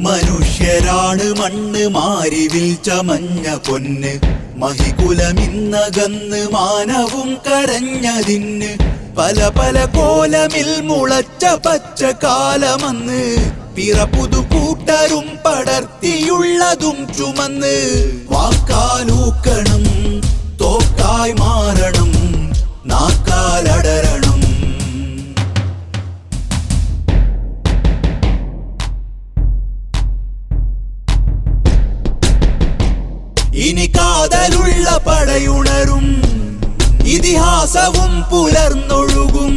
മനുഷ്യരാണ് മണ്ണ് മാരിവിൽ ചമഞ്ഞ പൊന്ന് മഹികുലമിന്നകന്ന് മാനവും കരഞ്ഞതിന് പല പല കോലമിൽ മുളച്ച പച്ച കാലമന്ന് പിറപുതു കൂട്ടരും പടർത്തിയുള്ളതും ചുമന്ന് വാക്കാലൂക്കണം തോക്കായി മാറണം നാക്കാലടരണം. ഇനി കാതലുള്ള പടയുണരും ഇതിഹാസവും പുലർന്നൊഴുകും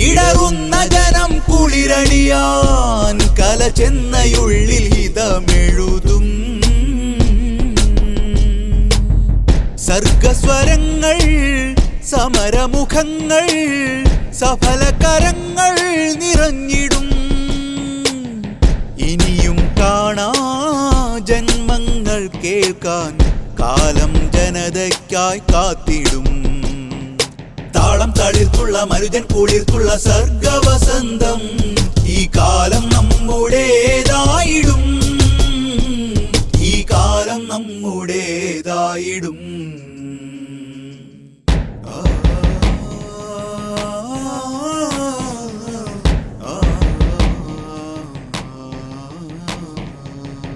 ഇടറുന്ന ജനം കുളിരണിയാൻ കല ചെന്നയുള്ളിൽ ഹിതമെഴുതും. സർഗസ്വരങ്ങൾ സമരമുഖങ്ങൾ സഫലകരങ്ങൾ നിറഞ്ഞിടും. ഇനിയും കാണാ ജന്മങ്ങൾ കേൾക്കാൻ കാലം ജനതയ്ക്കായി കാത്തിടും. താളം തളിർത്തുള്ള മരുജൻ കുളിർത്തുള്ള സർഗവസന്തം ഈ കാലം നമ്മുടേതായിടും. ഈ കാലം നമ്മുടേതായിടും.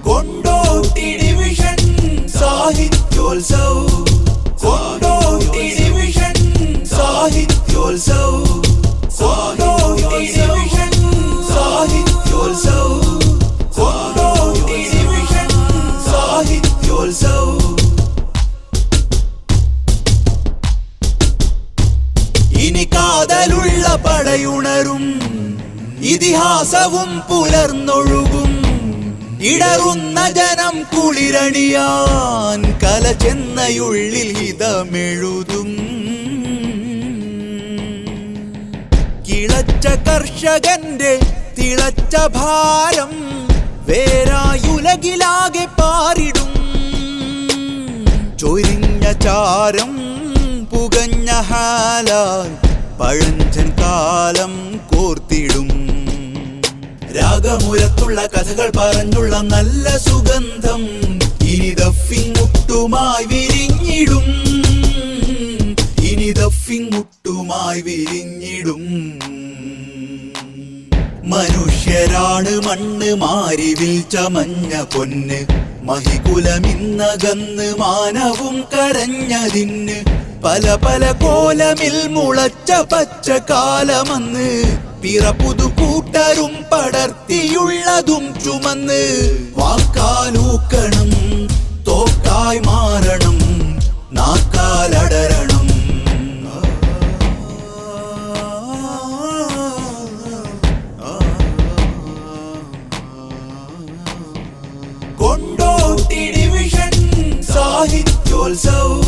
Kondotty division Sahityotsav Kondotty division Sahityotsav Kondotty division Sahityotsav Kondotty division Sahityotsav. ഇനി കാതലുള്ള പടയുണരും ഇതിഹാസവും പുലർന്നൊഴുകും ഇടറുന്ന ജനം കുളിരണിയാൻ കല ചെന്നയുള്ളിൽ ഹിതമെഴുതും. കിളച്ച കർഷകന്റെ തിളച്ച ഭാരം വേരായുലകിലാകെ പാറിടും. ചൊരിഞ്ഞ ചാരം പുകഞ്ഞ ഹാലാൽ പഴഞ്ചൻ കാലം കോർത്തിടും. രാഗമുരത്തുള്ള കഥകൾ പറഞ്ഞുള്ള നല്ല സുഗന്ധം ഇനി ദഫിംഗ് മുട്ടുമായി വിരിഞ്ഞിടും. ഇനി ദഫിംഗ് മുട്ടുമായി വിരിഞ്ഞിടും. മനുഷ്യരാണ് മണ്ണ് മാരിവിൽ ചമഞ്ഞ പൊന്ന് മഹികുലമിന്നകന്ന് മാനവും കരഞ്ഞതിന് പല പല കോലമിൽ മുളച്ച പച്ച കാലമന്ന് പിറപുതു കൂട്ടരും പടർത്തിയുള്ളതും ചുമന്ന് വാക്കാലൂക്കണം തോക്കായി മാറണം നാക്കാലടരണം. കൊണ്ടോട്ടി ഡിവിഷൻ സാഹിത്യോത്സവ്